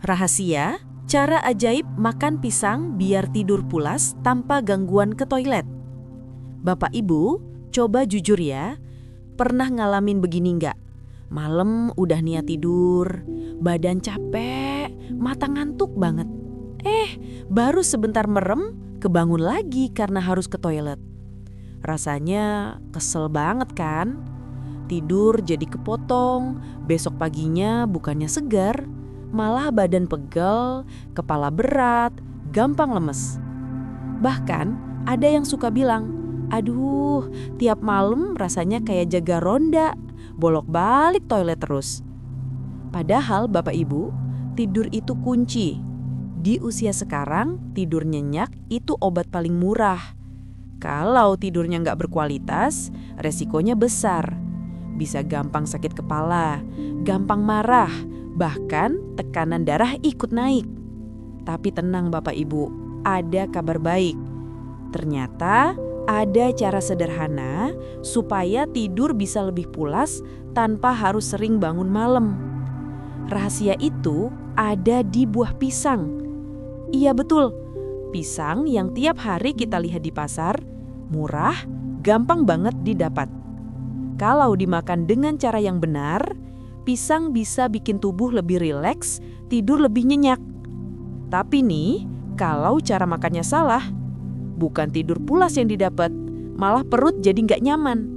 Rahasia, cara ajaib makan pisang biar tidur pulas tanpa gangguan ke toilet. Bapak Ibu, coba jujur ya, pernah ngalamin begini nggak? Malam udah niat tidur, badan capek, mata ngantuk banget. Baru sebentar merem, kebangun lagi karena harus ke toilet. Rasanya kesel banget kan? Tidur jadi kepotong, besok paginya bukannya segar, malah badan pegal, kepala berat, gampang lemes. Bahkan ada yang suka bilang, aduh, tiap malam rasanya kayak jaga ronda, bolak-balik toilet terus. Padahal Bapak Ibu, tidur itu kunci. Di usia sekarang, tidur nyenyak itu obat paling murah. Kalau tidurnya nggak berkualitas, resikonya besar. Bisa gampang sakit kepala, gampang marah, bahkan tekanan darah ikut naik. Tapi tenang Bapak Ibu, ada kabar baik. Ternyata ada cara sederhana supaya tidur bisa lebih pulas tanpa harus sering bangun malam. Rahasia itu ada di buah pisang. Iya betul, pisang yang tiap hari kita lihat di pasar, murah, gampang banget didapat. Kalau dimakan dengan cara yang benar, pisang bisa bikin tubuh lebih rileks, tidur lebih nyenyak. Tapi nih, kalau cara makannya salah, bukan tidur pulas yang didapat, malah perut jadi nggak nyaman.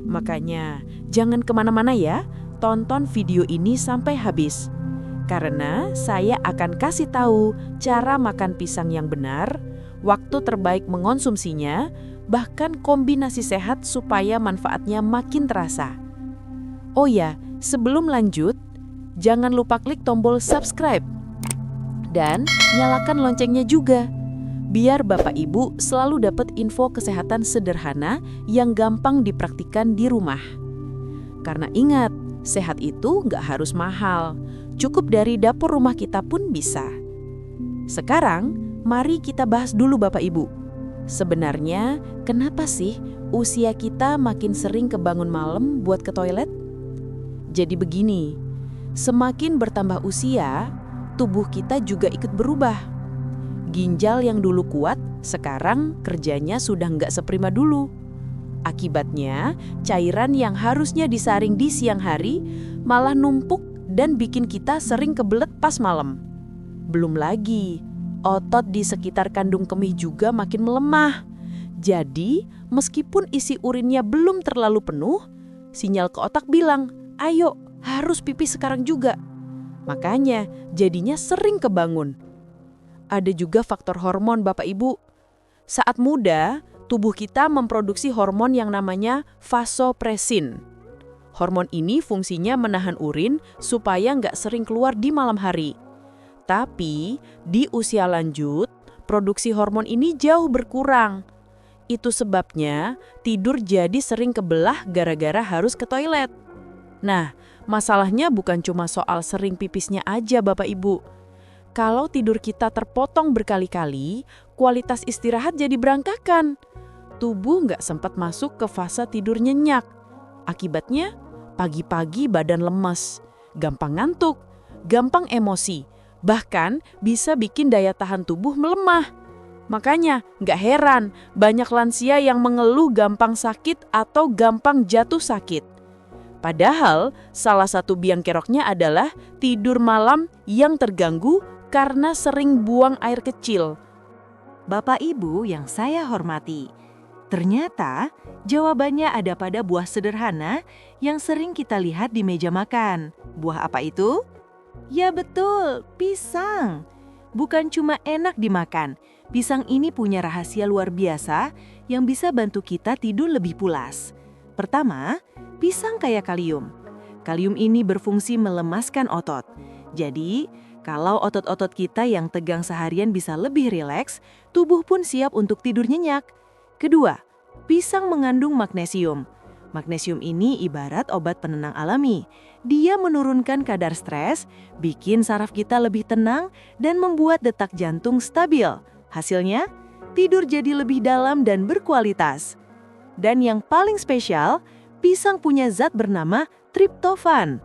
Makanya, jangan kemana-mana ya, tonton video ini sampai habis. Karena saya akan kasih tahu cara makan pisang yang benar, waktu terbaik mengonsumsinya, bahkan kombinasi sehat supaya manfaatnya makin terasa. Oh ya, sebelum lanjut, jangan lupa klik tombol subscribe dan nyalakan loncengnya juga, biar Bapak Ibu selalu dapat info kesehatan sederhana yang gampang dipraktikkan di rumah. Karena ingat, sehat itu nggak harus mahal, cukup dari dapur rumah kita pun bisa. Sekarang, mari kita bahas dulu Bapak Ibu. Sebenarnya, kenapa sih usia kita makin sering kebangun malam buat ke toilet? Jadi begini, semakin bertambah usia, tubuh kita juga ikut berubah. Ginjal yang dulu kuat, sekarang kerjanya sudah nggak seprima dulu. Akibatnya, cairan yang harusnya disaring di siang hari malah numpuk dan bikin kita sering kebelet pas malam. Belum lagi, otot di sekitar kandung kemih juga makin melemah. Jadi, meskipun isi urinnya belum terlalu penuh, sinyal ke otak bilang, ayo harus pipis sekarang juga. Makanya, jadinya sering kebangun. Ada juga faktor hormon Bapak Ibu. Saat muda, tubuh kita memproduksi hormon yang namanya vasopresin. Hormon ini fungsinya menahan urin supaya nggak sering keluar di malam hari. Tapi di usia lanjut, produksi hormon ini jauh berkurang. Itu sebabnya tidur jadi sering kebelah gara-gara harus ke toilet. Nah, masalahnya bukan cuma soal sering pipisnya aja Bapak Ibu. Kalau tidur kita terpotong berkali-kali, kualitas istirahat jadi berantakan. Tubuh nggak sempat masuk ke fase tidur nyenyak. Akibatnya, pagi-pagi badan lemes, gampang ngantuk, gampang emosi. Bahkan bisa bikin daya tahan tubuh melemah. Makanya nggak heran banyak lansia yang mengeluh gampang sakit atau gampang jatuh sakit. Padahal salah satu biang keroknya adalah tidur malam yang terganggu karena sering buang air kecil. Bapak Ibu yang saya hormati, ternyata jawabannya ada pada buah sederhana yang sering kita lihat di meja makan. Buah apa itu? Ya betul, pisang. Bukan cuma enak dimakan, pisang ini punya rahasia luar biasa yang bisa bantu kita tidur lebih pulas. Pertama, pisang kaya kalium. Kalium ini berfungsi melemaskan otot. Jadi, kalau otot-otot kita yang tegang seharian bisa lebih rileks, tubuh pun siap untuk tidur nyenyak. Kedua, pisang mengandung magnesium. Magnesium ini ibarat obat penenang alami. Dia menurunkan kadar stres, bikin saraf kita lebih tenang, dan membuat detak jantung stabil. Hasilnya, tidur jadi lebih dalam dan berkualitas. Dan yang paling spesial, pisang punya zat bernama triptofan.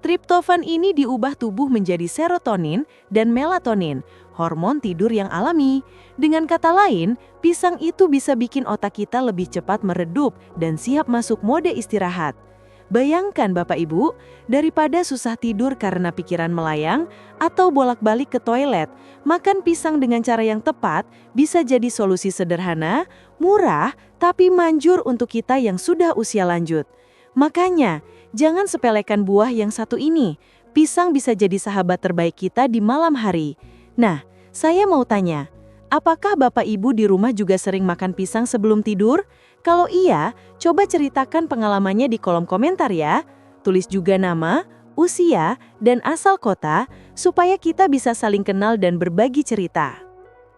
Triptofan ini diubah tubuh menjadi serotonin dan melatonin, hormon tidur yang alami. Dengan kata lain, pisang itu bisa bikin otak kita lebih cepat meredup dan siap masuk mode istirahat. Bayangkan Bapak Ibu, daripada susah tidur karena pikiran melayang atau bolak-balik ke toilet, makan pisang dengan cara yang tepat bisa jadi solusi sederhana, murah, tapi manjur untuk kita yang sudah usia lanjut. Makanya, jangan sepelekan buah yang satu ini. Pisang bisa jadi sahabat terbaik kita di malam hari. Nah, saya mau tanya, apakah Bapak Ibu di rumah juga sering makan pisang sebelum tidur? Kalau iya, coba ceritakan pengalamannya di kolom komentar ya. Tulis juga nama, usia, dan asal kota, supaya kita bisa saling kenal dan berbagi cerita.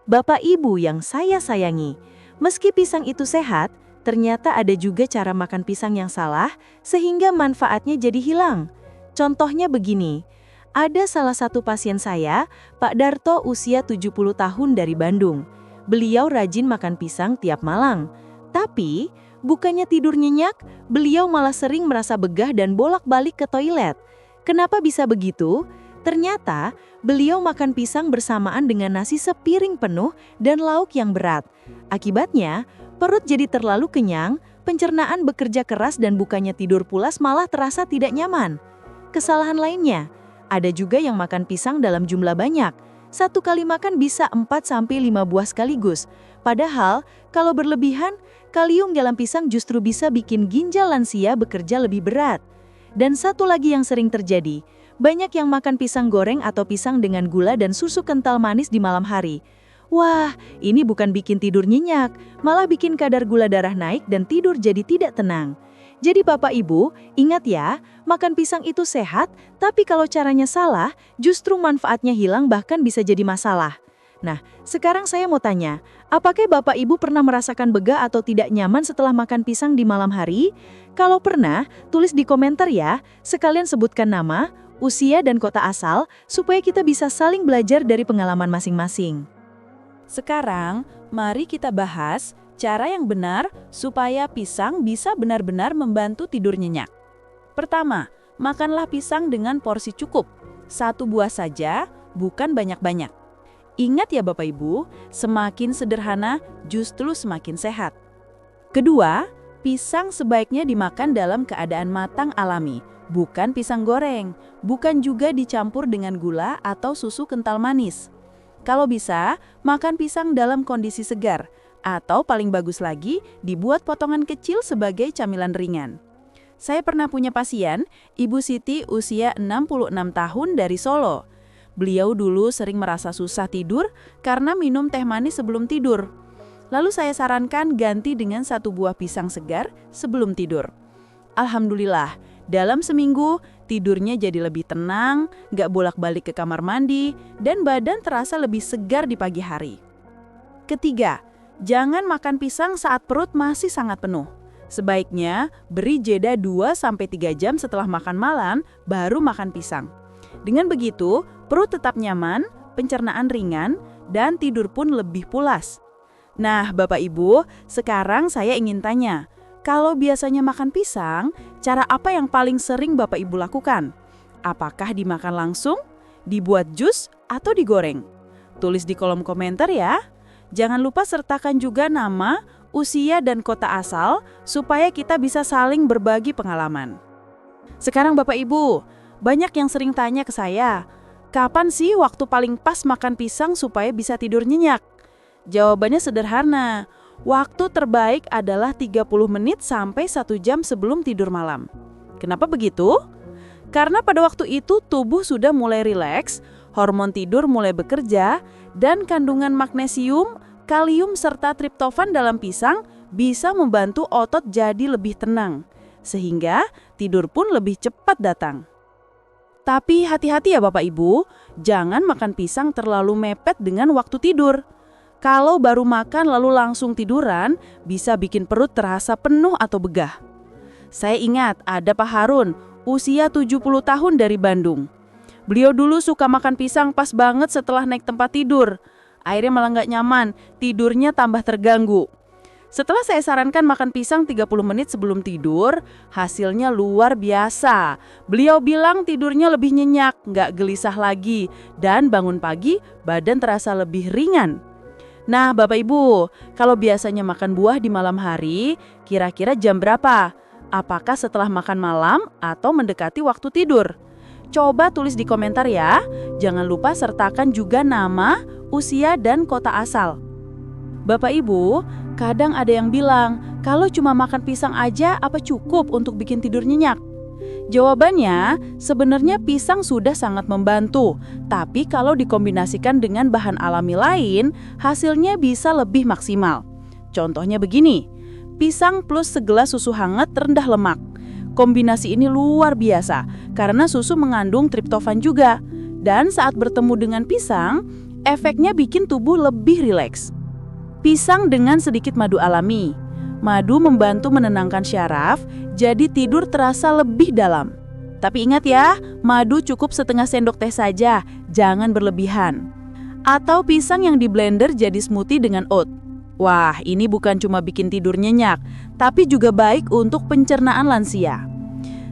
Bapak Ibu yang saya sayangi, meski pisang itu sehat, ternyata ada juga cara makan pisang yang salah, sehingga manfaatnya jadi hilang. Contohnya begini, ada salah satu pasien saya, Pak Darto usia 70 tahun dari Bandung. Beliau rajin makan pisang tiap malam. Tapi, bukannya tidur nyenyak, beliau malah sering merasa begah dan bolak-balik ke toilet. Kenapa bisa begitu? Ternyata, beliau makan pisang bersamaan dengan nasi sepiring penuh dan lauk yang berat. Akibatnya, perut jadi terlalu kenyang, pencernaan bekerja keras dan bukannya tidur pulas malah terasa tidak nyaman. Kesalahan lainnya, ada juga yang makan pisang dalam jumlah banyak. Satu kali makan bisa 4-5 buah sekaligus. Padahal, kalau berlebihan, kalium dalam pisang justru bisa bikin ginjal lansia bekerja lebih berat. Dan satu lagi yang sering terjadi, banyak yang makan pisang goreng atau pisang dengan gula dan susu kental manis di malam hari. Wah, ini bukan bikin tidur nyenyak, malah bikin kadar gula darah naik dan tidur jadi tidak tenang. Jadi Bapak Ibu, ingat ya, makan pisang itu sehat, tapi kalau caranya salah, justru manfaatnya hilang bahkan bisa jadi masalah. Nah, sekarang saya mau tanya, apakah Bapak Ibu pernah merasakan begah atau tidak nyaman setelah makan pisang di malam hari? Kalau pernah, tulis di komentar ya, sekalian sebutkan nama, usia dan kota asal, supaya kita bisa saling belajar dari pengalaman masing-masing. Sekarang, mari kita bahas cara yang benar supaya pisang bisa benar-benar membantu tidur nyenyak. Pertama, makanlah pisang dengan porsi cukup. 1 buah saja, bukan banyak-banyak. Ingat ya Bapak Ibu, semakin sederhana justru semakin sehat. Kedua, pisang sebaiknya dimakan dalam keadaan matang alami, bukan pisang goreng, bukan juga dicampur dengan gula atau susu kental manis. Kalau bisa, makan pisang dalam kondisi segar, atau paling bagus lagi, dibuat potongan kecil sebagai camilan ringan. Saya pernah punya pasien, Ibu Siti usia 66 tahun dari Solo. Beliau dulu sering merasa susah tidur karena minum teh manis sebelum tidur. Lalu saya sarankan ganti dengan 1 buah pisang segar sebelum tidur. Alhamdulillah, dalam seminggu tidurnya jadi lebih tenang, gak bolak-balik ke kamar mandi, dan badan terasa lebih segar di pagi hari. Ketiga, jangan makan pisang saat perut masih sangat penuh. Sebaiknya beri jeda 2-3 jam setelah makan malam baru makan pisang. Dengan begitu, perut tetap nyaman, pencernaan ringan, dan tidur pun lebih pulas. Nah, Bapak Ibu, sekarang saya ingin tanya, kalau biasanya makan pisang, cara apa yang paling sering Bapak Ibu lakukan? Apakah dimakan langsung, dibuat jus, atau digoreng? Tulis di kolom komentar ya. Jangan lupa sertakan juga nama, usia, dan kota asal supaya kita bisa saling berbagi pengalaman. Sekarang Bapak Ibu, banyak yang sering tanya ke saya, kapan sih waktu paling pas makan pisang supaya bisa tidur nyenyak? Jawabannya sederhana, waktu terbaik adalah 30 menit sampai 1 jam sebelum tidur malam. Kenapa begitu? Karena pada waktu itu tubuh sudah mulai rileks, hormon tidur mulai bekerja, dan kandungan magnesium, kalium, serta triptofan dalam pisang bisa membantu otot jadi lebih tenang, sehingga tidur pun lebih cepat datang. Tapi hati-hati ya Bapak Ibu, jangan makan pisang terlalu mepet dengan waktu tidur. Kalau baru makan lalu langsung tiduran, bisa bikin perut terasa penuh atau begah. Saya ingat ada Pak Harun, usia 70 tahun dari Bandung. Beliau dulu suka makan pisang pas banget setelah naik tempat tidur. Akhirnya malah nggak nyaman, tidurnya tambah terganggu. Setelah saya sarankan makan pisang 30 menit sebelum tidur, hasilnya luar biasa. Beliau bilang tidurnya lebih nyenyak, nggak gelisah lagi, dan bangun pagi badan terasa lebih ringan. Nah, Bapak Ibu, kalau biasanya makan buah di malam hari, kira-kira jam berapa? Apakah setelah makan malam atau mendekati waktu tidur? Coba tulis di komentar ya. Jangan lupa sertakan juga nama, usia, dan kota asal. Bapak Ibu, kadang ada yang bilang, kalau cuma makan pisang aja apa cukup untuk bikin tidur nyenyak? Jawabannya, sebenarnya pisang sudah sangat membantu, tapi kalau dikombinasikan dengan bahan alami lain, hasilnya bisa lebih maksimal. Contohnya begini, pisang plus segelas susu hangat rendah lemak. Kombinasi ini luar biasa, karena susu mengandung triptofan juga. Dan saat bertemu dengan pisang, efeknya bikin tubuh lebih rileks. Pisang dengan sedikit madu alami. Madu membantu menenangkan syaraf, jadi tidur terasa lebih dalam. Tapi ingat ya, madu cukup setengah sendok teh saja, jangan berlebihan. Atau pisang yang di blender jadi smoothie dengan oat. Wah, ini bukan cuma bikin tidur nyenyak, tapi juga baik untuk pencernaan lansia.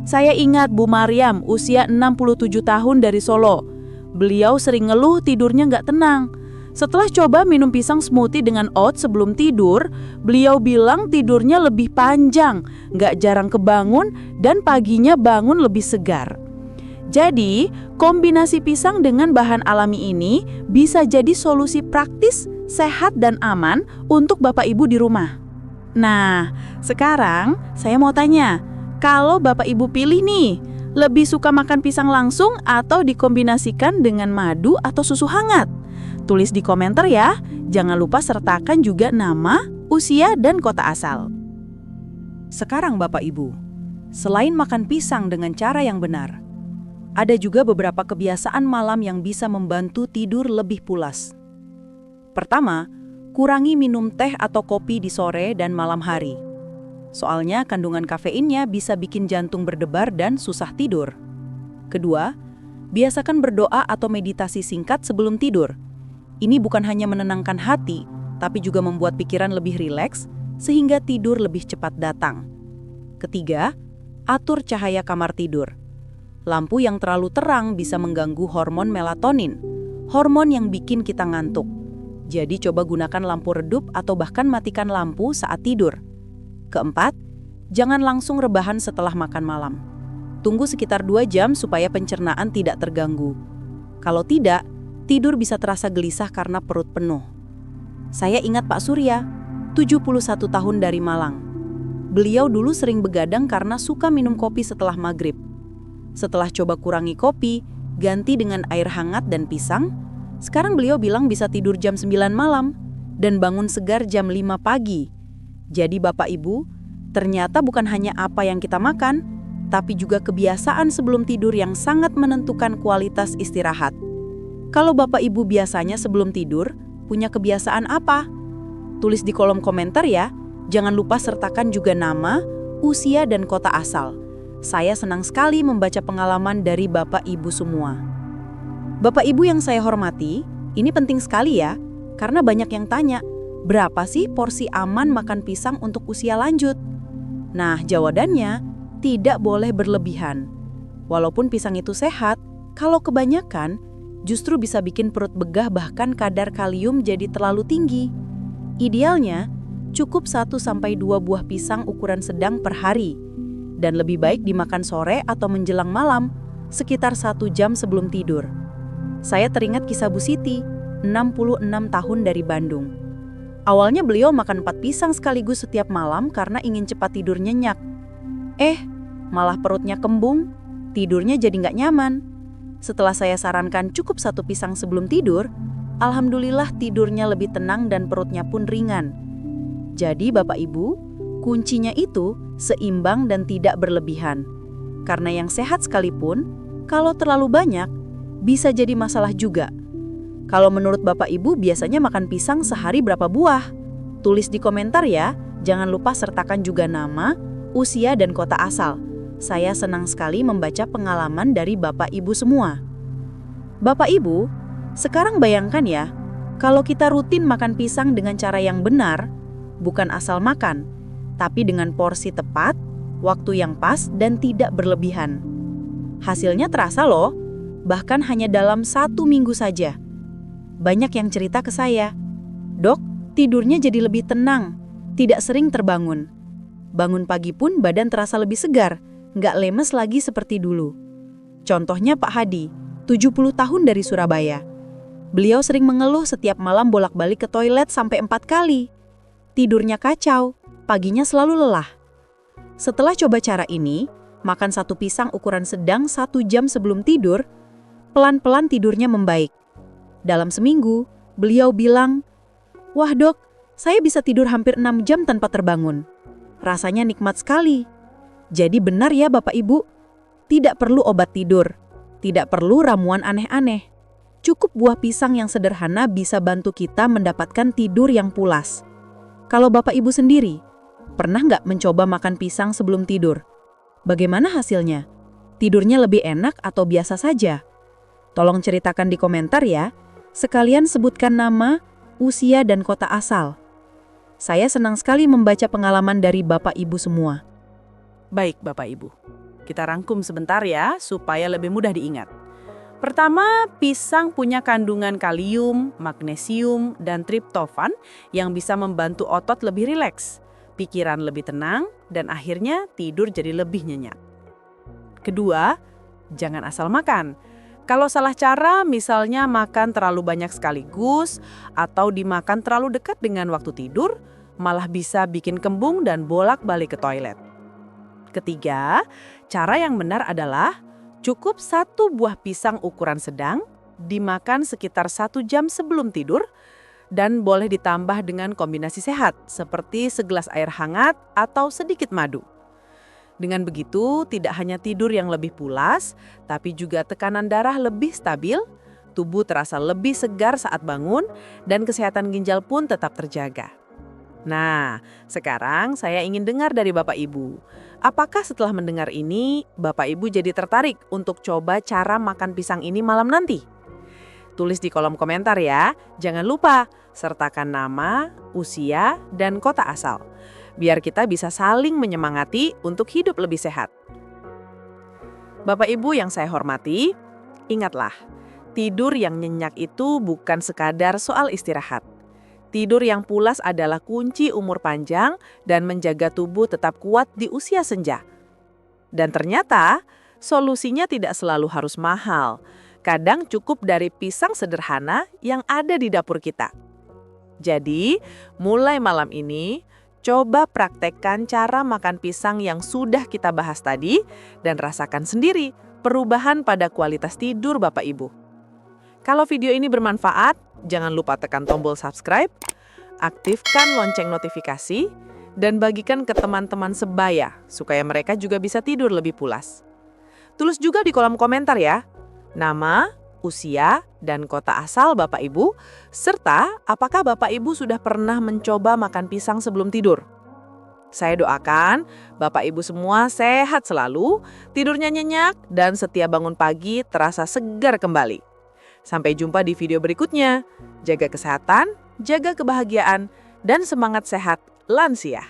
Saya ingat Bu Mariam, usia 67 tahun dari Solo. Beliau sering ngeluh tidurnya nggak tenang. Setelah coba minum pisang smoothie dengan oat sebelum tidur, beliau bilang tidurnya lebih panjang, nggak jarang kebangun, dan paginya bangun lebih segar. Jadi, kombinasi pisang dengan bahan alami ini bisa jadi solusi praktis, sehat, dan aman untuk Bapak Ibu di rumah. Nah, sekarang saya mau tanya, kalau Bapak Ibu pilih nih, lebih suka makan pisang langsung atau dikombinasikan dengan madu atau susu hangat? Tulis di komentar ya. Jangan lupa sertakan juga nama, usia, dan kota asal. Sekarang Bapak Ibu, selain makan pisang dengan cara yang benar, ada juga beberapa kebiasaan malam yang bisa membantu tidur lebih pulas. Pertama, kurangi minum teh atau kopi di sore dan malam hari. Soalnya kandungan kafeinnya bisa bikin jantung berdebar dan susah tidur. Kedua, biasakan berdoa atau meditasi singkat sebelum tidur. Ini bukan hanya menenangkan hati, tapi juga membuat pikiran lebih rileks sehingga tidur lebih cepat datang. Ketiga, atur cahaya kamar tidur. Lampu yang terlalu terang bisa mengganggu hormon melatonin, hormon yang bikin kita ngantuk. Jadi coba gunakan lampu redup atau bahkan matikan lampu saat tidur. Keempat, jangan langsung rebahan setelah makan malam. Tunggu sekitar 2 jam supaya pencernaan tidak terganggu. Kalau tidak, tidur bisa terasa gelisah karena perut penuh. Saya ingat Pak Surya, 71 tahun dari Malang. Beliau dulu sering begadang karena suka minum kopi setelah maghrib. Setelah coba kurangi kopi, ganti dengan air hangat dan pisang, sekarang beliau bilang bisa tidur jam 9 malam dan bangun segar jam 5 pagi. Jadi Bapak Ibu, ternyata bukan hanya apa yang kita makan, tapi juga kebiasaan sebelum tidur yang sangat menentukan kualitas istirahat. Kalau Bapak Ibu biasanya sebelum tidur punya kebiasaan apa? Tulis di kolom komentar ya. Jangan lupa sertakan juga nama, usia, dan kota asal. Saya senang sekali membaca pengalaman dari Bapak Ibu semua. Bapak Ibu yang saya hormati, ini penting sekali ya, karena banyak yang tanya, berapa sih porsi aman makan pisang untuk usia lanjut? Nah, jawabannya tidak boleh berlebihan. Walaupun pisang itu sehat, kalau kebanyakan, justru bisa bikin perut begah bahkan kadar kalium jadi terlalu tinggi. Idealnya, cukup 1-2 buah pisang ukuran sedang per hari. Dan lebih baik dimakan sore atau menjelang malam, sekitar 1 jam sebelum tidur. Saya teringat kisah Bu Siti, 66 tahun dari Bandung. Awalnya beliau makan 4 pisang sekaligus setiap malam karena ingin cepat tidur nyenyak. Malah perutnya kembung, tidurnya jadi nggak nyaman. Setelah saya sarankan cukup 1 pisang sebelum tidur, alhamdulillah tidurnya lebih tenang dan perutnya pun ringan. Jadi Bapak Ibu, kuncinya itu seimbang dan tidak berlebihan. Karena yang sehat sekalipun, kalau terlalu banyak, bisa jadi masalah juga. Kalau menurut Bapak Ibu biasanya makan pisang sehari berapa buah? Tulis di komentar ya, jangan lupa sertakan juga nama, usia, dan kota asal. Saya senang sekali membaca pengalaman dari Bapak Ibu semua. Bapak Ibu, sekarang bayangkan ya, kalau kita rutin makan pisang dengan cara yang benar, bukan asal makan, tapi dengan porsi tepat, waktu yang pas, dan tidak berlebihan. Hasilnya terasa loh, bahkan hanya dalam 1 minggu saja. Banyak yang cerita ke saya, "Dok, tidurnya jadi lebih tenang, tidak sering terbangun. Bangun pagi pun badan terasa lebih segar, nggak lemes lagi seperti dulu." Contohnya Pak Hadi, 70 tahun dari Surabaya. Beliau sering mengeluh setiap malam bolak-balik ke toilet sampai 4 kali. Tidurnya kacau, paginya selalu lelah. Setelah coba cara ini, makan 1 pisang ukuran sedang 1 jam sebelum tidur, pelan-pelan tidurnya membaik. Dalam seminggu, beliau bilang, "Wah dok, saya bisa tidur hampir 6 jam tanpa terbangun. Rasanya nikmat sekali." Jadi benar ya Bapak Ibu, tidak perlu obat tidur, tidak perlu ramuan aneh-aneh. Cukup buah pisang yang sederhana bisa bantu kita mendapatkan tidur yang pulas. Kalau Bapak Ibu sendiri, pernah nggak mencoba makan pisang sebelum tidur? Bagaimana hasilnya? Tidurnya lebih enak atau biasa saja? Tolong ceritakan di komentar ya. Sekalian sebutkan nama, usia, dan kota asal. Saya senang sekali membaca pengalaman dari Bapak Ibu semua. Baik Bapak Ibu, kita rangkum sebentar ya supaya lebih mudah diingat. Pertama, pisang punya kandungan kalium, magnesium, dan triptofan yang bisa membantu otot lebih rileks, pikiran lebih tenang, dan akhirnya tidur jadi lebih nyenyak. Kedua, jangan asal makan. Kalau salah cara, misalnya makan terlalu banyak sekaligus atau dimakan terlalu dekat dengan waktu tidur, malah bisa bikin kembung dan bolak-balik ke toilet. Ketiga, cara yang benar adalah cukup 1 buah pisang ukuran sedang, dimakan sekitar 1 jam sebelum tidur, dan boleh ditambah dengan kombinasi sehat, seperti segelas air hangat atau sedikit madu. Dengan begitu, tidak hanya tidur yang lebih pulas, tapi juga tekanan darah lebih stabil, tubuh terasa lebih segar saat bangun, dan kesehatan ginjal pun tetap terjaga. Nah, sekarang saya ingin dengar dari Bapak Ibu. Apakah setelah mendengar ini, Bapak Ibu jadi tertarik untuk coba cara makan pisang ini malam nanti? Tulis di kolom komentar ya. Jangan lupa sertakan nama, usia, dan kota asal. Biar kita bisa saling menyemangati untuk hidup lebih sehat. Bapak Ibu yang saya hormati, ingatlah, tidur yang nyenyak itu bukan sekadar soal istirahat. Tidur yang pulas adalah kunci umur panjang dan menjaga tubuh tetap kuat di usia senja. Dan ternyata, solusinya tidak selalu harus mahal. Kadang cukup dari pisang sederhana yang ada di dapur kita. Jadi, mulai malam ini, coba praktekkan cara makan pisang yang sudah kita bahas tadi dan rasakan sendiri perubahan pada kualitas tidur Bapak Ibu. Kalau video ini bermanfaat, jangan lupa tekan tombol subscribe, aktifkan lonceng notifikasi, dan bagikan ke teman-teman sebaya supaya mereka juga bisa tidur lebih pulas. Tulis juga di kolom komentar ya, nama, usia, dan kota asal Bapak Ibu, serta apakah Bapak Ibu sudah pernah mencoba makan pisang sebelum tidur. Saya doakan Bapak Ibu semua sehat selalu, tidurnya nyenyak, dan setiap bangun pagi terasa segar kembali. Sampai jumpa di video berikutnya. Jaga kesehatan, jaga kebahagiaan, dan semangat sehat lansia.